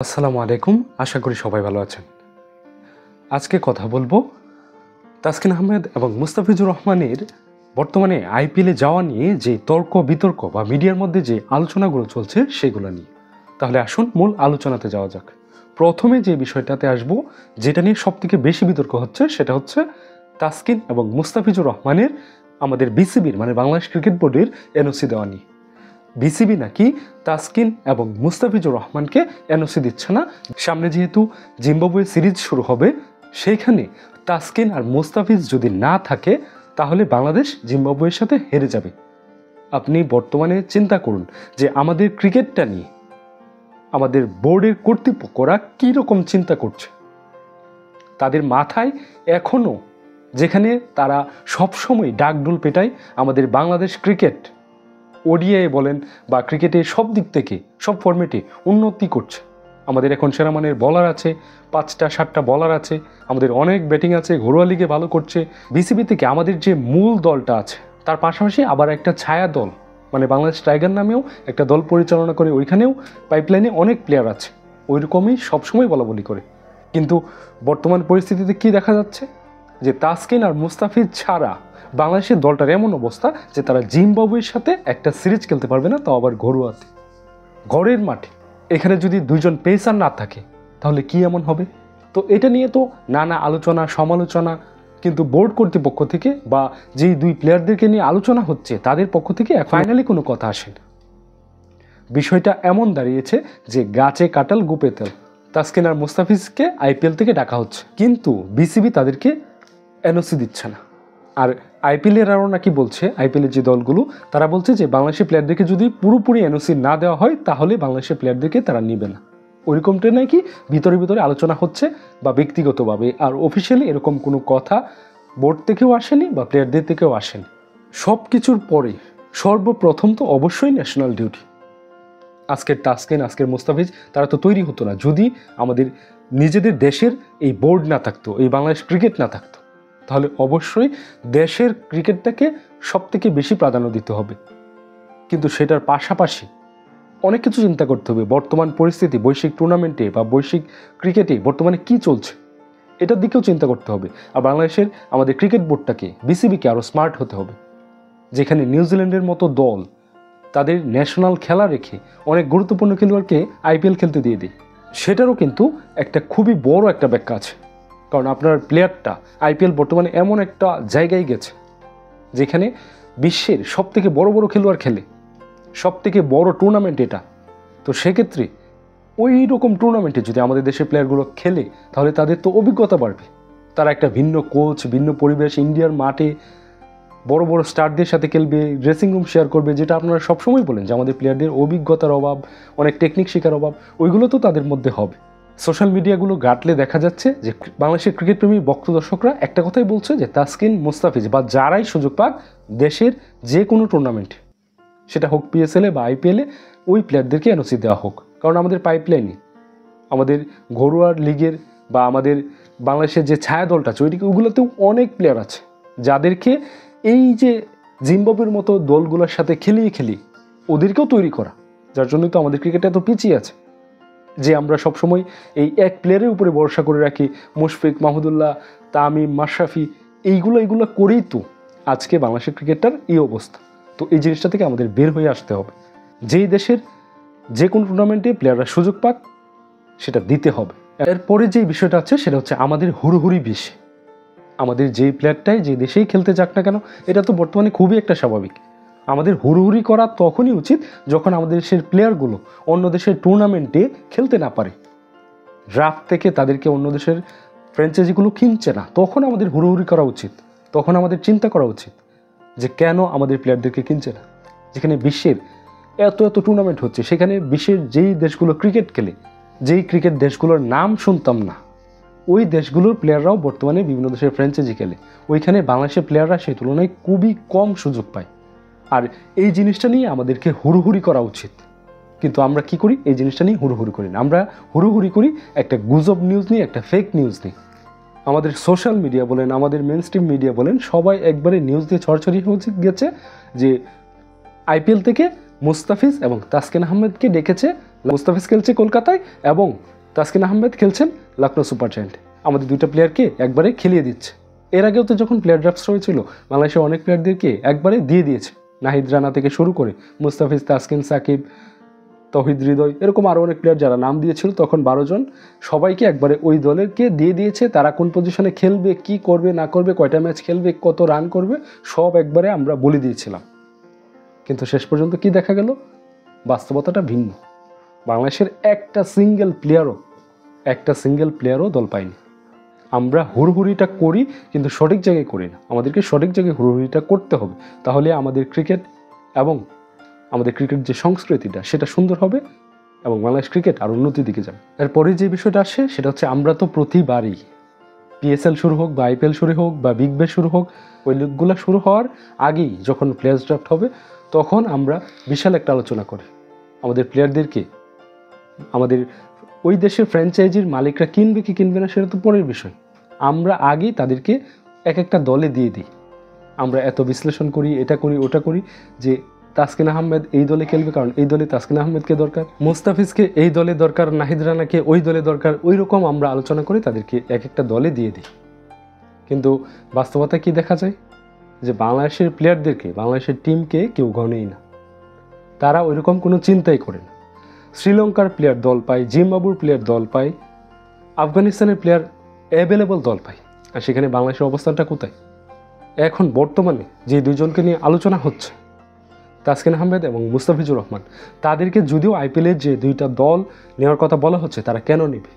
আসসালামু আলাইকুম, আশা করি সবাই ভালো আছেন। আজকে কথা বলবো তাসকিন আহমেদ এবং মুস্তাফিজুর রহমানের বর্তমানে আইপিএলে যাওয়া নিয়ে যে তর্ক বিতর্ক বা মিডিয়ার মধ্যে যে আলোচনাগুলো চলছে সেগুলো নিয়ে। তাহলে আসুন মূল আলোচনাতে যাওয়া যাক। প্রথমে যে বিষয়টাতে আসবো, যেটা নিয়ে সবথেকে বেশি বিতর্ক হচ্ছে, সেটা হচ্ছে তাসকিন এবং মুস্তাফিজুর রহমানের আমাদের বিসিবির মানে বাংলাদেশ ক্রিকেট বোর্ডের এনওসি দেওয়া নিয়ে। বিসিবি নাকি তাসকিন এবং মুস্তাফিজুর রহমানকে এনওসি দিচ্ছে না। সামনে যেহেতু জিম্বাবুয়ে সিরিজ শুরু হবে, সেইখানে তাসকিন আর মুস্তাফিজ যদি না থাকে তাহলে বাংলাদেশ জিম্বাবুয়ের সাথে হেরে যাবে। আপনি বর্তমানে চিন্তা করুন যে আমাদের ক্রিকেটটা নিয়ে আমাদের বোর্ডের কর্তৃপক্ষরা কী রকম চিন্তা করছে। তাদের মাথায় এখনও যেখানে তারা সবসময় ডাকডুল পেটায় আমাদের বাংলাদেশ ক্রিকেট ওডিআই বলেন বা ক্রিকেটের সব দিক থেকে সব ফরম্যাটে উন্নতি করছে। আমাদের এখন সেরামানের বলার আছে, 5-7টা বলার আছে, আমাদের অনেক ব্যাটিং আছে, ঘরোয়া লিগে ভালো করছে। বিসিবি থেকে আমাদের যে মূল দলটা আছে তার পাশাপাশি আবার একটা ছায়া দল মানে বাংলাদেশ টাইগার নামেও একটা দল পরিচালনা করে, ওইখানেও পাইপলাইনে অনেক প্লেয়ার আছে, ওই রকমই সবসময় বলাবলি করে। কিন্তু বর্তমান পরিস্থিতিতে কি দেখা যাচ্ছে যে তাসকিন আর মুস্তাফিজ ছাড়া বাংলাদেশের দলটার এমন অবস্থা যে তারা জিম্বাবুয়ের সাথে একটা সিরিজ খেলতে পারবে না, তাও আবার ঘরোয়াতে, ঘরের মাঠে। এখানে যদি দুইজন পেসার না থাকে তাহলে কি এমন হবে? তো এটা নিয়ে তো নানা আলোচনা সমালোচনা, কিন্তু বোর্ড কর্তৃপক্ষ থেকে বা যেই দুই প্লেয়ারদেরকে নিয়ে আলোচনা হচ্ছে তাদের পক্ষ থেকে ফাইনালি কোনো কথা আসে না। বিষয়টা এমন দাঁড়িয়েছে যে গাছে কাঁঠাল গুপে তেল। তাসকিন আর মুস্তাফিজকে আইপিএল থেকে ডাকা হচ্ছে, কিন্তু বিসিবি তাদেরকে এনওসি দিচ্ছে না। আর আইপিএলের আরও নাকি বলছে, আইপিএলের যে দলগুলো তারা বলছে যে বাংলাদেশের প্লেয়ারদেরকে যদি পুরোপুরি এনওসি না দেওয়া হয় তাহলে বাংলাদেশের প্লেয়ারদেরকে তারা নেবে না। ওইরকমটা নাকি ভিতরে ভিতরে আলোচনা হচ্ছে বা ব্যক্তিগতভাবে, আর অফিসিয়ালি এরকম কোনো কথা বোর্ড থেকেও আসেনি বা প্লেয়ারদের থেকেও আসেনি। সব কিছুর পরে সর্বপ্রথম তো অবশ্যই ন্যাশনাল ডিউটি। আজকের তাসকিন, আজকের মুস্তাফিজ তারা তো তৈরি হতো না যদি আমাদের নিজেদের দেশের এই বোর্ড না থাকতো, এই বাংলাদেশ ক্রিকেট না থাকতো। তাহলে অবশ্যই দেশের ক্রিকেটটাকে সবথেকে বেশি প্রাধান্য দিতে হবে, কিন্তু সেটার পাশাপাশি অনেক কিছু চিন্তা করতে হবে। বর্তমান পরিস্থিতি বৈশ্বিক টুর্নামেন্টে বা বৈশ্বিক ক্রিকেটে বর্তমানে কি চলছে এটার দিকেও চিন্তা করতে হবে। আর বাংলাদেশের আমাদের ক্রিকেট বোর্ডটাকে, বিসিবিকে আরও স্মার্ট হতে হবে, যেখানে নিউজিল্যান্ডের মতো দল তাদের ন্যাশনাল খেলা রেখে অনেক গুরুত্বপূর্ণ খেলোয়াড়কে আইপিএল খেলতে দিয়ে দেয়। সেটারও কিন্তু একটা খুবই বড় একটা ব্যাখ্যা আছে, কারণ আপনার প্লেয়ারটা আইপিএল বর্তমানে এমন একটা জায়গায় গেছে যেখানে বিশ্বের সবথেকে বড় বড় খেলোয়াড় খেলে, সবথেকে বড় টুর্নামেন্ট এটা। তো সেক্ষেত্রে ওই রকম টুর্নামেন্টে যদি আমাদের দেশের প্লেয়ারগুলো খেলে তাহলে তাদের তো অভিজ্ঞতা বাড়বে। তারা একটা ভিন্ন কোচ, ভিন্ন পরিবেশ, ইন্ডিয়ার মাঠে বড় বড় স্টারদের সাথে খেলবে, ড্রেসিং রুম শেয়ার করবে, যেটা আপনারা সবসময় বলেন যে আমাদের প্লেয়ারদের অভিজ্ঞতার অভাব, অনেক টেকনিক শেখার অভাব, ওইগুলো তো তাদের মধ্যে হবে। সোশ্যাল মিডিয়াগুলো ঘাটলে দেখা যাচ্ছে যে বাংলাদেশের ক্রিকেটপ্রেমী ভক্ত দর্শকরা একটা কথাই বলছে যে তাসকিন, মুস্তাফিজ বা যারাই সুযোগ পাক দেশের যে কোনো টুর্নামেন্টে, সেটা হোক পিএসএলে বা আইপিএলে, ওই প্লেয়ারদেরকে এনওসি দেওয়া হোক। কারণ আমাদের পাইপলাইনে আমাদের ঘরোয়া লিগের বা আমাদের বাংলাদেশের যে ছায়া দলটা আছে ওইগুলোতেও অনেক প্লেয়ার আছে যাদেরকে এই যে জিম্বাবুয়ের মতো দলগুলোর সাথে খেলিয়ে ওদেরকেও তৈরি করা, যার জন্যই তো আমাদের ক্রিকেট এত পিছিয়ে আছে। যে আমরা সবসময় এই এক প্লেয়ারের উপরে ভরসা করে রাখি, মুশফিক, মাহমুদুল্লাহ, তামিম, মাশরাফি, এইগুলো করেই তো আজকে বাংলাদেশের ক্রিকেটটার এই অবস্থা। তো এই জিনিসটা থেকে আমাদের বের হয়ে আসতে হবে। যেই দেশের যে কোনো টুর্নামেন্টে প্লেয়াররা সুযোগ পাক সেটা দিতে হবে। এরপরে যেই বিষয়টা আছে সেটা হচ্ছে আমাদের হুড়োহুড়ি বেশি। আমাদের যেই প্লেয়ারটাই যে দেশেই খেলতে যাক না কেন, এটা তো বর্তমানে খুবই একটা স্বাভাবিক। আমাদের হুড়োহুড়ি করা তখনই উচিত যখন আমাদের দেশের প্লেয়ারগুলো অন্য দেশের টুর্নামেন্টে খেলতে না পারে, ড্রাফট থেকে তাদেরকে অন্য দেশের ফ্র্যাঞ্চাইজিগুলো কিনছে না, তখন আমাদের হুড়োহুড়ি করা উচিত। তখন আমাদের চিন্তা করা উচিত যে কেন আমাদের প্লেয়ারদেরকে কিনছে না। যেখানে বিশ্বের এত এত টুর্নামেন্ট হচ্ছে, সেখানে বিশ্বের যেই দেশগুলো ক্রিকেট খেলে, যেই ক্রিকেট দেশগুলোর নাম শুনতাম না, ওই দেশগুলোর প্লেয়াররাও বর্তমানে বিভিন্ন দেশের ফ্র্যাঞ্চাইজি খেলে। ওইখানে বাংলাদেশের প্লেয়াররা সেই তুলনায় খুবই কম সুযোগ পায়। আর এই জিনিসটা নিয়ে আমাদেরকে হুড়োহুড়ি করা উচিত, কিন্তু আমরা কি করি? এই জিনিসটা নিয়ে হুড়োহুড়ি করি না। আমরা হুড়োহুড়ি করি একটা গুজব নিউজ নিয়ে, একটা ফেক নিউজ নিয়ে। আমাদের সোশ্যাল মিডিয়া বলেন, আমাদের মেন স্ট্রিম মিডিয়া বলেন, সবাই একবারে নিউজ দিয়ে ছড়াছড়ি হয়ে গেছে যে আইপিএল থেকে মুস্তাফিজ এবং তাসকিন আহমেদকে ডেকেছে। মুস্তাফিজ খেলছে কলকাতায় এবং তাসকিন আহমেদ খেলছেন লখনৌ সুপার জায়ান্টে। আমাদের দুইটা প্লেয়ারকে একবারে খেলিয়ে দিচ্ছে। এর আগেও তো যখন প্লেয়ার ড্রাফট হয়েছিল, বাংলাদেশের অনেক প্লেয়ারদেরকে একবারে দিয়ে দিয়েছে। নাহিদ রানা থেকে শুরু করে মুস্তাফিজ, তাসকিন, সাকিব, তৌহিদ হৃদয়, এরকম আরও অনেক প্লেয়ার যারা নাম দিয়েছিল তখন 12 জন, সবাইকে একবারে ওই দলেরকে দিয়ে দিয়েছে। তারা কোন পজিশনে খেলবে, কি করবে না করবে, কয়টা ম্যাচ খেলবে, কত রান করবে, সব একবারে আমরা বলে দিয়েছিলাম। কিন্তু শেষ পর্যন্ত কি দেখা গেল? বাস্তবতাটা ভিন্ন। বাংলাদেশের একটা সিঙ্গেল প্লেয়ারও দল পায়নি। আমরা হুড়হুড়িটা করি কিন্তু সঠিক জায়গায় করি না। আমাদেরকে সঠিক জায়গায় হুড়হুড়িটা করতে হবে, তাহলে আমাদের ক্রিকেট এবং আমাদের ক্রিকেট যে সংস্কৃতিটা সেটা সুন্দর হবে এবং বাংলাদেশ ক্রিকেট আর উন্নতির দিকে যাবে। এরপরে যে বিষয়টা আসে সেটা হচ্ছে, আমরা তো প্রতিবারই PSL শুরু হোক বা IPL শুরু হোক বা বিগ ব্যাশ শুরু হোক, ওই লিগগুলো শুরু হওয়ার আগেই যখন প্লেয়ার্স ড্রাফট হবে তখন আমরা বিশাল একটা আলোচনা করি। আমাদের প্লেয়ারদেরকে আমাদের ওই দেশের ফ্র্যাঞ্চাইজির মালিকরা কিনবে কি কিনবে না সেটা তো পরের বিষয়। আমরা আগেই তাদেরকে এক একটা দলে দিয়ে দিই। আমরা এত বিশ্লেষণ করি, এটা করি ওটা করি, যে তাসকিন আহমেদ এই দলে খেলবে কারণ এই দলে তাসকিন আহমেদকে দরকার, মুস্তাফিজকে এই দলে দরকার, নাহিদ রানাকে ওই দলে দরকার, ওই রকম আমরা আলোচনা করে তাদেরকে এক একটা দলে দিয়ে দিই। কিন্তু বাস্তবতা কি দেখা যায়? যে বাংলাদেশের প্লেয়ারদেরকে, বাংলাদেশের টিমকে কেউ গণেই না। তারা ওইরকম কোনো চিন্তাই করে না। শ্রীলঙ্কার প্লেয়ার দল পায়, জিম্বাবুর প্লেয়ার দল পায়, আফগানিস্তানের প্লেয়ার অ্যাভেলেবল দল পায়, আর সেখানে বাংলাদেশের অবস্থানটা কোথায়? এখন বর্তমানে যে দুইজনকে নিয়ে আলোচনা হচ্ছে, তাসকিন আহমেদ এবং মুস্তাফিজুর রহমান, তাদেরকে যদিও IPL-এর যে দুইটা দল নেওয়ার কথা বলা হচ্ছে, তারা কেন নেবে?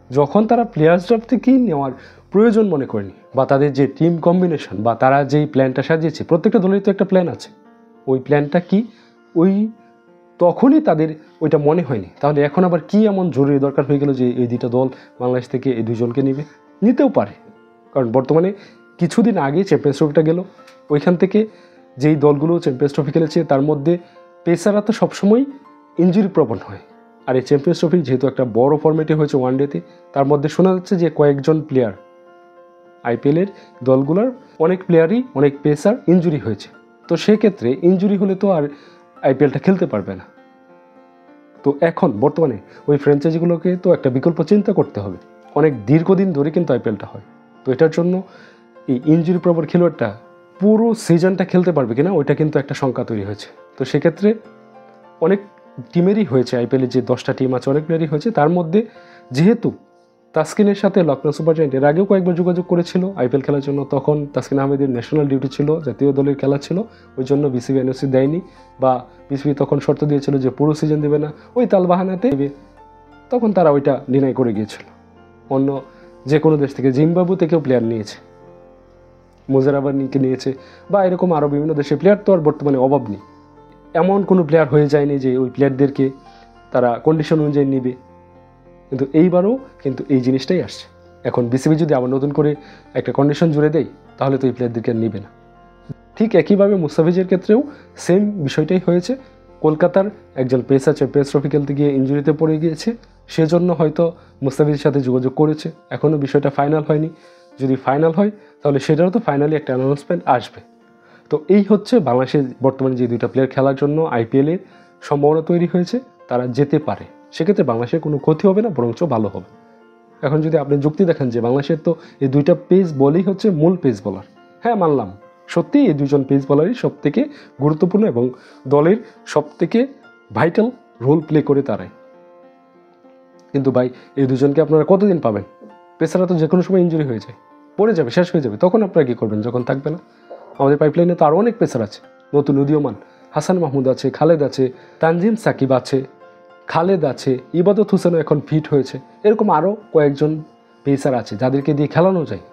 যখন তারা প্লেয়ার্স ড্রাফট থেকেই নেওয়ার প্রয়োজন মনে করেনি, বা তাদের যে টিম কম্বিনেশন বা তারা যেই প্ল্যানটা সাজিয়েছে, প্রত্যেকটা দলেরই তো একটা প্ল্যান আছে, ওই প্ল্যানটা কি ওই তখনই তাদের ওইটা মনে হয়নি। তাহলে এখন আবার কি এমন জরুরি দরকার হয়ে গেল যে এই দুইটা দল বাংলাদেশ থেকে এই দুইজনকে নেবে? নিতেও পারে, কারণ বর্তমানে কিছুদিন আগে চ্যাম্পিয়ন্স ট্রফিটা গেল, ওইখান থেকে যেই দলগুলো চ্যাম্পিয়ন্স ট্রফি খেলেছে তার মধ্যে পেসাররা তো সবসময় ইনজুরি প্রবণ হয়। আর এই চ্যাম্পিয়ন্স ট্রফি যেহেতু একটা বড় ফরম্যাটে হয়েছে ওয়ানডেতে, তার মধ্যে শোনা যাচ্ছে যে কয়েকজন প্লেয়ার IPL-এর দলগুলোর অনেক প্লেয়ারই, অনেক পেসার ইনজুরি হয়েছে। তো সেক্ষেত্রে ইনজুরি হলে তো আর IPL-টা খেলতে পারবে না। তো এখন বর্তমানে ওই ফ্র্যাঞ্চাইজিগুলোকে তো একটা বিকল্প চিন্তা করতে হবে। অনেক দীর্ঘদিন ধরে কিন্তু IPL-টা হয়, তো এটার জন্য এই ইনজুরি প্রবণ খেলোয়াড়টা পুরো সিজনটা খেলতে পারবে কিনা ওইটা কিন্তু একটা শঙ্কা তৈরি হয়েছে। তো সেক্ষেত্রে অনেক টিমেরই হয়েছে, IPL-এর যে 10টা টিম আছে অনেক প্লেয়ারই হয়েছে। তার মধ্যে যেহেতু তাসকিনের সাথে লখনৌ সুপার জায়ান্ট এর আগেও কয়েকবার যোগাযোগ করেছিল IPL খেলার জন্য, তখন তাসকিন আহমেদের ন্যাশনাল ডিউটি ছিল, জাতীয় দলের খেলা ছিল, ওই জন্য BCB NOC দেয়নি, বা BCB তখন শর্ত দিয়েছিল যে পুরো সিজন দেবে না, ওই তালবাহানাতে দেবে, তখন তারা ওইটা ডিনাই করে গিয়েছিল। অন্য যে কোনো দেশ থেকে, জিম্বাবু থেকেও প্লেয়ার নিয়েছে, মুজারাবানিকে নিয়েছে, বা এরকম আরও বিভিন্ন দেশের প্লেয়ার তো আর বর্তমানে অভাব নেই। এমন কোনো প্লেয়ার হয়ে যায়নি যে ওই প্লেয়ারদেরকে তারা কন্ডিশন অনুযায়ী নিবে। কিন্তু এইবারও কিন্তু এই জিনিসটাই আসছে। এখন BCB যদি আবার নতুন করে একটা কন্ডিশন জুড়ে দেয় তাহলে তো এই প্লেয়ারদেরকে আর নেবে না। ঠিক একইভাবে মুস্তাফিজের ক্ষেত্রেও সেম বিষয়টাই হয়েছে। কলকাতার একজন পেসার চ্যাম্পিয়ন্স ট্রফি খেলতে গিয়ে ইনজুরিতে পড়ে গিয়েছে, সেজন্য হয়তো মুস্তাফিজের সাথে যোগাযোগ করেছে, এখনও বিষয়টা ফাইনাল হয়নি। যদি ফাইনাল হয় তাহলে সেটারও তো ফাইনালি একটা অ্যানাউন্সমেন্ট আসবে। তো এই হচ্ছে বাংলাদেশের বর্তমানে যে দুইটা প্লেয়ার খেলার জন্য IPL-এর সম্ভাবনা তৈরি হয়েছে, তারা যেতে পারে। সেক্ষেত্রে বাংলাদেশের কোনো ক্ষতি হবে না, বরঞ্চ ভালো হবে। এখন যদি আপনি যুক্তি দেখেন যে বাংলাদেশের তো এই দুইটা পেস বলই হচ্ছে মূল পেস বোলার, হ্যাঁ মানলাম, সত্যিই এই দুইজন পেস বোলারই সব থেকে গুরুত্বপূর্ণ এবং দলের সব থেকে ভাইটাল রোল প্লে করে তারাই। কিন্তু ভাই, এই দুজনকে আপনারা কতদিন পাবেন? পেসাররা তো যে কোনো সময় ইনজুরি হয়ে যায়, পড়ে যাবে, শেষ হয়ে যাবে, তখন আপনারা কী করবেন যখন থাকবে না? আমাদের পাইপলাইনে তো আরও অনেক পেসার আছে, নতুন উদীয়মান হাসান মাহমুদ আছে, খালেদ আছে, তানজিম সাকিব আছে, খালেদ আছে, ইবাদত হোসেনও এখন ফিট হয়েছে, এরকম আরও কয়েকজন পেসার আছে যাদেরকে দিয়ে খেলানো যায়।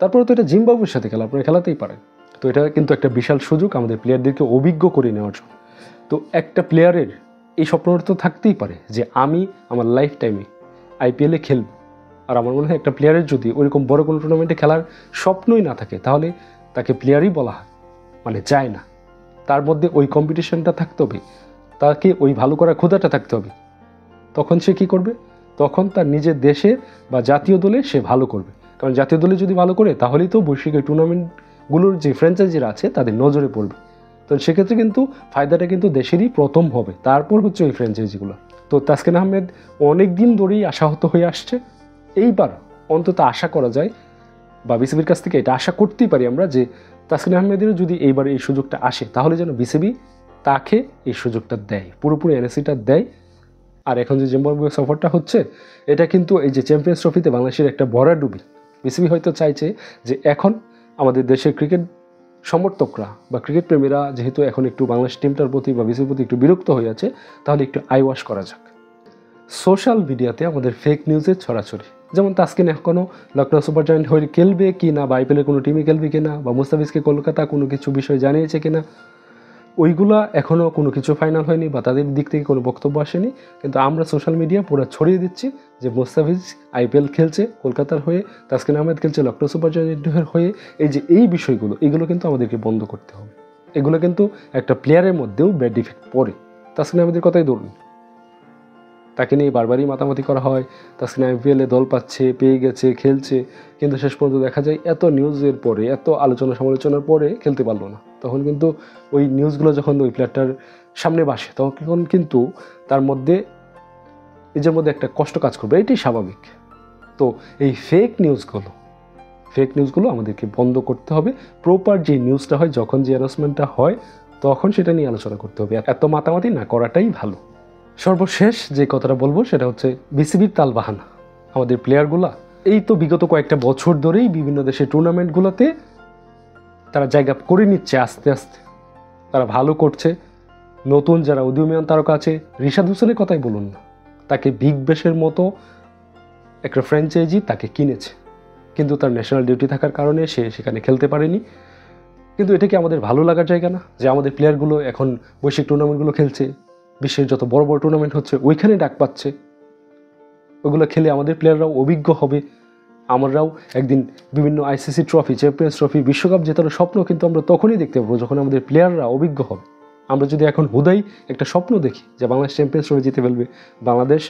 তারপরে তো এটা জিম্বাবুর সাথে খেলা, আপনারা খেলাতেই পারেন। তো এটা কিন্তু একটা বিশাল সুযোগ আমাদের প্লেয়ারদেরকে অভিজ্ঞ করে নেওয়ার জন্য। তো একটা প্লেয়ারের এই স্বপ্নটা তো থাকতেই পারে যে আমি আমার লাইফ টাইমে IPL-এ খেলব। আর আমার মনে হয় একটা প্লেয়ারের যদি ওইরকম বড় কোনো টুর্নামেন্টে খেলার স্বপ্নই না থাকে তাহলে তাকে প্লেয়ারই বলা হয়, মানে যায় না। তার মধ্যে ওই কম্পিটিশনটা থাকতে হবে, তাকে ওই ভালো করার ক্ষুধাটা থাকতে হবে। তখন সে কী করবে? তখন তার নিজের দেশে বা জাতীয় দলে সে ভালো করবে। কারণ জাতীয় দলে যদি ভালো করে তাহলেই তো বৈশ্বিক টুর্নামেন্টগুলোর যে ফ্র্যাঞ্চাইজিরা আছে তাদের নজরে পড়বে। তো সেক্ষেত্রে কিন্তু ফায়দাটা কিন্তু দেশেরই প্রথম হবে, তারপর হচ্ছে ওই ফ্র্যাঞ্চাইজিগুলো। তো তাসকিন আহমেদ অনেক দিন ধরেই আশাহত হয়ে আসছে, এইবার অন্তত আশা করা যায় বা বিসিবির কাছ থেকে এটা আশা করতেই পারি আমরা যে তাসকিন আহমেদের যদি এইবার এই সুযোগটা আসে তাহলে যেন বিসিবি তাকে এই সুযোগটা দেয়, পুরোপুরি এনএসিটা দেয়। আর এখন যে জিম্বাবুয়ে সফরটা হচ্ছে এটা কিন্তু এই যে চ্যাম্পিয়ন্স ট্রফিতে বাংলাদেশের একটা ভরাডুবি। বিসিবি হয়তো চাইছে যে এখন আমাদের দেশের ক্রিকেট সমর্থকরা বা ক্রিকেট প্রেমীরা যেহেতু এখন একটু বাংলাদেশ টিমটার প্রতি বা বিসিবির প্রতি একটু বিরক্ত হয়ে আছে, তাহলে একটু আইওয়াশ করা যাক। সোশ্যাল মিডিয়াতে আমাদের ফেক নিউজের ছড়াছড়ি, যেমন তাসকিন এখনও লখনৌ সুপার জায়ান্ট হয়ে খেলবে কি না, বা আইপিএলের কোনো টিমে খেলবে কিনা, বা মুস্তাফিজকে কলকাতা কোনো কিছু বিষয় জানিয়েছে কিনা, ওইগুলা এখনও কোনো কিছু ফাইনাল হয়নি বা তাদের দিক থেকে কোনো বক্তব্য আসেনি। কিন্তু আমরা সোশ্যাল মিডিয়া পুরো ছড়িয়ে দিচ্ছি যে মুস্তাফিজ আইপিএল খেলছে কলকাতার হয়ে, তাসকিন আহমেদ খেলছে লখনৌ সুপার জায়ান্টের হয়ে। এই যে এই বিষয়গুলো, এগুলো কিন্তু আমাদেরকে বন্ধ করতে হবে। এগুলো কিন্তু একটা প্লেয়ারের মধ্যেও ব্যাড ইফেক্ট পড়ে। তাসকিন আহমেদের কথাই ধরুন, তাকে নিয়ে বারবারই মাতামাতি করা হয়, তাসকিন আইপিএলে দল পাচ্ছে, পেয়ে গেছে, খেলছে, কিন্তু শেষ পর্যন্ত দেখা যায় এত নিউজের পরে, এত আলোচনা সমালোচনার পরে খেলতে পারলো না। তখন কিন্তু ওই নিউজগুলো যখন ওই প্লেয়ারটার সামনে বাসে তখন কিন্তু তার মধ্যে নিজের মধ্যে একটা কষ্ট কাজ করবে, এটাই স্বাভাবিক। তো এই ফেক নিউজগুলো আমাদেরকে বন্ধ করতে হবে। প্রপার যে নিউজটা হয়, যখন যে অ্যানাউন্সমেন্টটা হয় তখন সেটা নিয়ে আলোচনা করতে হবে, এত মাতামাতি না করাটাই ভালো। সর্বশেষ যে কথাটা বলবো সেটা হচ্ছে বিসিবির তালবাহানা। আমাদের প্লেয়ারগুলা এই তো বিগত কয়েকটা বছর ধরেই বিভিন্ন দেশের টুর্নামেন্টগুলোতে তারা জায়গা করে নিচ্ছে আস্তে আস্তে, তারা ভালো করছে। নতুন যারা উদীয়মান তারকা আছে, রিশাদ হোসেনের কথাই বলুন না, তাকে বিগ ব্যাশের মতো একটা ফ্র্যাঞ্চাইজি তাকে কিনেছে, কিন্তু তার ন্যাশনাল ডিউটি থাকার কারণে সে সেখানে খেলতে পারেনি। কিন্তু এটা কি আমাদের ভালো লাগার জায়গা না যে আমাদের প্লেয়ারগুলো এখন বৈশ্বিক টুর্নামেন্টগুলো খেলছে, বিশ্বের যত বড় বড় টুর্নামেন্ট হচ্ছে ওইখানে ডাক পাচ্ছে, ওগুলো খেলে আমাদের প্লেয়াররাও অভিজ্ঞ হবে, আমরাও একদিন বিভিন্ন আইসিসি ট্রফি, চ্যাম্পিয়ন্স ট্রফি, বিশ্বকাপ জেতার স্বপ্ন কিন্তু আমরা তখনই দেখতে পাবো যখন আমাদের প্লেয়াররা অভিজ্ঞ হবে। আমরা যদি এখন হুদাই একটা স্বপ্ন দেখি যে বাংলাদেশ চ্যাম্পিয়ন্স ট্রফি জিতে ফেলবে, বাংলাদেশ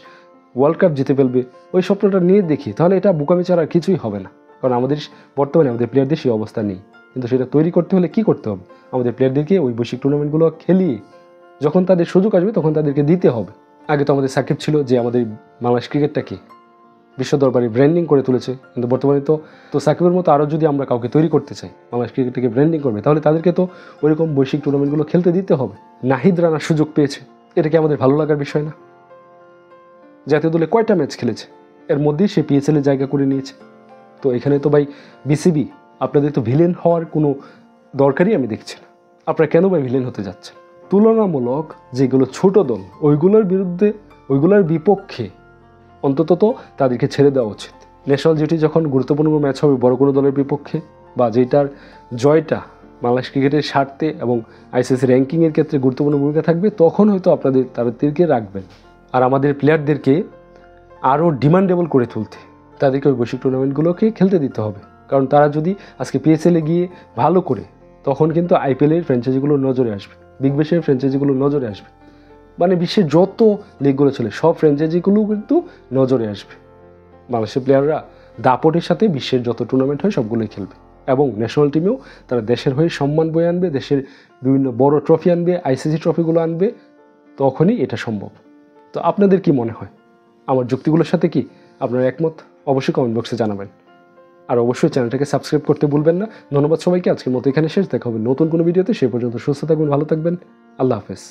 ওয়ার্ল্ড কাপ জিতে ফেলবে, ওই স্বপ্নটা নিয়ে দেখি, তাহলে এটা বোকামি ছাড়া আর কিছুই হবে না। কারণ আমাদের বর্তমানে আমাদের প্লেয়ারদের সেই অবস্থা নেই। কিন্তু সেটা তৈরি করতে হলে কী করতে হবে, আমাদের প্লেয়ারদেরকে ওই বৈশ্বিক টুর্নামেন্টগুলো খেলিয়ে যখন তাদের সুযোগ আসবে তখন তাদেরকে দিতে হবে। আগে তো আমাদের সাকিব ছিল যে আমাদের বাংলাদেশ ক্রিকেটটাকে বিশ্ব দরবারে ব্র্যান্ডিং করে তুলেছে, কিন্তু বর্তমানে তো সাকিবের মতো আরও যদি আমরা কাউকে তৈরি করতে চাই বাংলাদেশ ক্রিকেটটাকে ব্র্যান্ডিং করবে, তাহলে তাদেরকে তো ওইরকম বৈশ্বিক টুর্নামেন্টগুলো খেলতে দিতে হবে। নাহিদ রানার সুযোগ পেয়েছে, এটা কি আমাদের ভালো লাগার বিষয় না? জাতীয় দলে কয়টা ম্যাচ খেলেছে, এর মধ্যেই সে পিএসএলে জায়গা করে নিয়েছে। তো এখানে তো ভাই বিসিবি আপনাদের তো ভিলেন হওয়ার কোনো দরকারই আমি দেখছি না। আপনারা কেন ভাই ভিলেন হতে যাচ্ছেন? তুলনামূলক যেগুলো ছোট দল ওইগুলোর বিপক্ষে অন্তত তো তাদেরকে ছেড়ে দেওয়া উচিত। ন্যাশনাল ডিউটি যখন গুরুত্বপূর্ণ ম্যাচ হবে বড় কোনো দলের বিপক্ষে, বা যেটার জয়টা বাংলাদেশ ক্রিকেটের স্বার্থে এবং আইসিসি র্যাঙ্কিংয়ের ক্ষেত্রে গুরুত্বপূর্ণ ভূমিকা থাকবে, তখন হয়তো তাদেরকে রাখবেন। আর আমাদের প্লেয়ারদেরকে আরও ডিমান্ডেবল করে তুলতে তাদেরকে ওই বৈশ্বিক টুর্নামেন্টগুলোকে খেলতে দিতে হবে। কারণ তারা যদি আজকে পিএসএলে গিয়ে ভালো করে, তখন কিন্তু আইপিএলের ফ্র্যাঞ্চাইজিগুলোর নজরে আসবে, বিগ ব্যাশের ফ্র্যাঞ্চাইজিগুলোর নজরে আসবে, মানে বিশ্বের যত লিগগুলো চলে সব ফ্র্যাঞ্চাইজিগুলো কিন্তু নজরে আসবে। বাংলাদেশের প্লেয়াররা দাপটের সাথে বিশ্বের যত টুর্নামেন্ট হয় সবগুলোই খেলবে, এবং ন্যাশনাল টিমেও তারা দেশের হয়ে সম্মান বয়ে আনবে, দেশের বিভিন্ন বড় ট্রফি আনবে, আইসিসি ট্রফিগুলো আনবে, তখনই এটা সম্ভব। তো আপনাদের কি মনে হয়? আমার যুক্তিগুলোর সাথে কি আপনারা একমত? অবশ্যই কমেন্ট বক্সে জানাবেন। আর অবশ্যই চ্যানেলটাকে সাবস্ক্রাইব করতে ভুলবেন না। ধন্যবাদ সবাইকে, আজকের মতো এখানে শেষ, দেখা হবে নতুন কোনো ভিডিওতে। সে পর্যন্ত সুস্থ থাকবেন, ভালো থাকবেন, আল্লাহ হাফেজ।